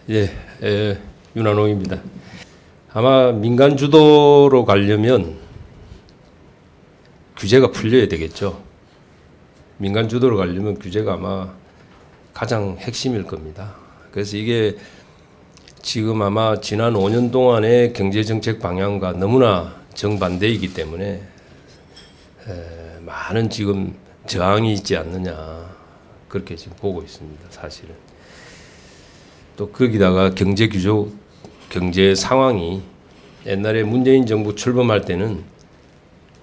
예, 윤한홍입니다. 아마 민간 주도로 가려면 규제가 풀려야 되겠죠. 민간 주도로 가려면 규제가 아마 가장 핵심일 겁니다. 그래서 이게 지금 아마 지난 5년 동안의 경제정책 방향과 너무나 정반대이기 때문에 많은 지금 저항이 있지 않느냐 그렇게 지금 보고 있습니다. 사실은. 또 거기다가 경제 상황이 옛날에 문재인 정부 출범할 때는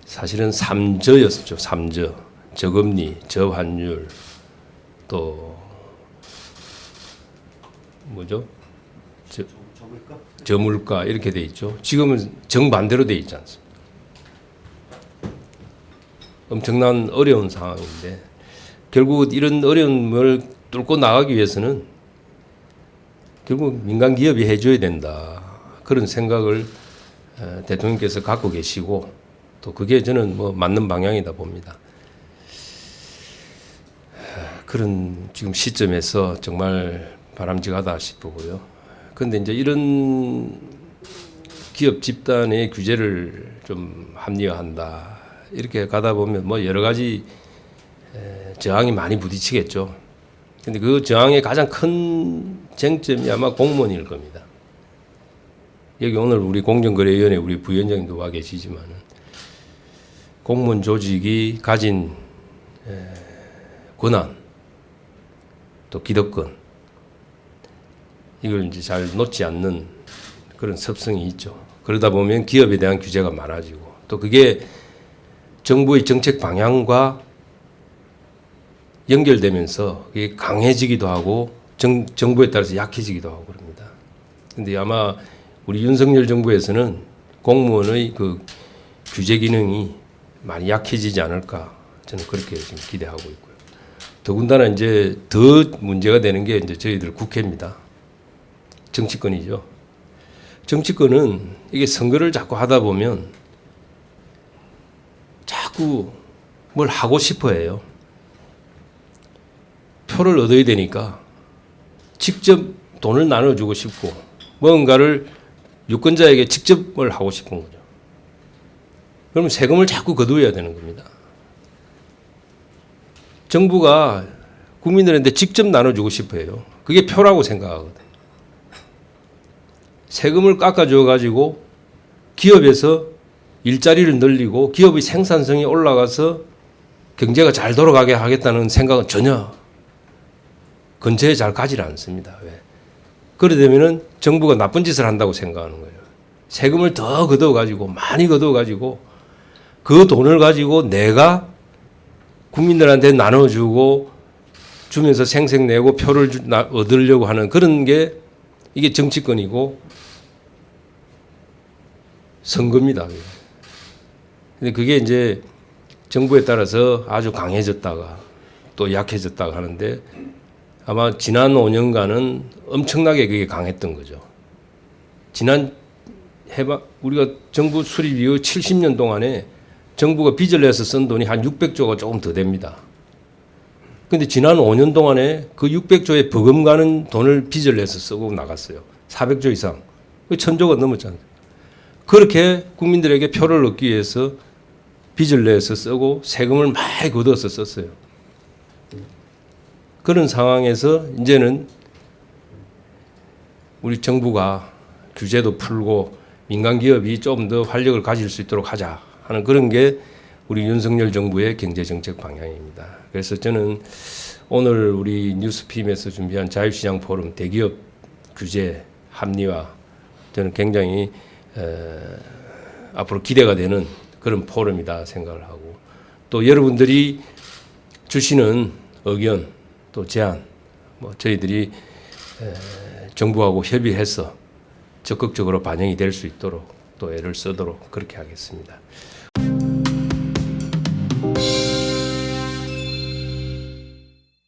사실은 3저였었죠. 3저. 저금리, 저환율, 또 뭐죠? 저물가 이렇게 돼 있죠. 지금은 정반대로 돼 있지 않습니까? 엄청난 어려운 상황인데 결국 이런 어려움을 뚫고 나가기 위해서는 결국 민간 기업이 해줘야 된다. 그런 생각을 대통령께서 갖고 계시고 또 그게 저는 뭐 맞는 방향이다 봅니다. 그런 지금 시점에서 정말 바람직하다 싶고요. 그런데 이제 이런 기업 집단의 규제를 좀 합리화한다. 이렇게 가다 보면 뭐 여러 가지 저항이 많이 부딪히겠죠. 근데 그 저항의 가장 큰 쟁점이 아마 공무원일 겁니다. 여기 오늘 우리 공정거래위원회 우리 부위원장님도 와 계시지만은 공무원 조직이 가진 권한 또 기득권 이걸 이제 잘 놓지 않는 그런 습성이 있죠. 그러다 보면 기업에 대한 규제가 많아지고 또 그게 정부의 정책 방향과 연결되면서 이게 강해지기도 하고 정부에 따라서 약해지기도 하고 그럽니다. 근데 아마 우리 윤석열 정부에서는 공무원의 그 규제 기능이 많이 약해지지 않을까 저는 그렇게 지금 기대하고 있고요. 더군다나 이제 더 문제가 되는 게 이제 저희들 국회입니다. 정치권이죠. 정치권은 이게 선거를 자꾸 하다 보면 자꾸 뭘 하고 싶어 해요. 표를 얻어야 되니까 직접 돈을 나눠주고 싶고 뭔가를 유권자에게 직접 뭘 하고 싶은 거죠. 그러면 세금을 자꾸 거두어야 되는 겁니다. 정부가 국민들한테 직접 나눠주고 싶어 해요. 그게 표라고 생각하거든요. 세금을 깎아줘 가지고 기업에서 일자리를 늘리고 기업의 생산성이 올라가서 경제가 잘 돌아가게 하겠다는 생각은 전혀 근처에 잘 가지를 않습니다. 왜? 그러다 보면은 정부가 나쁜 짓을 한다고 생각하는 거예요. 세금을 더 걷어가지고 많이 걷어가지고 그 돈을 가지고 내가 국민들한테 나눠주고 주면서 생색내고 표를 얻으려고 하는 그런 게 이게 정치권이고 선거입니다. 근데 그게 이제 정부에 따라서 아주 강해졌다가 또 약해졌다가 하는데 아마 지난 5년간은 엄청나게 그게 강했던 거죠. 우리가 정부 수립 이후 70년 동안에 정부가 빚을 내서 쓴 돈이 한 600조가 조금 더 됩니다. 근데 지난 5년 동안에 그 600조에 버금가는 돈을 빚을 내서 쓰고 나갔어요. 400조 이상. 1000조가 넘었잖아요. 그렇게 국민들에게 표를 얻기 위해서 빚을 내서 쓰고 세금을 많이 걷어서 썼어요. 그런 상황에서 이제는 우리 정부가 규제도 풀고 민간 기업이 좀 더 활력을 가질 수 있도록 하자 하는 그런 게 우리 윤석열 정부의 경제정책 방향입니다. 그래서 저는 오늘 우리 뉴스핌에서 준비한 자유시장 포럼 대기업 규제 합리화 저는 굉장히 앞으로 기대가 되는 그런 포럼이다 생각을 하고 또 여러분들이 주시는 의견 또 제안 뭐 저희들이 정부하고 협의해서 적극적으로 반영이 될 수 있도록 또 애를 쓰도록 그렇게 하겠습니다.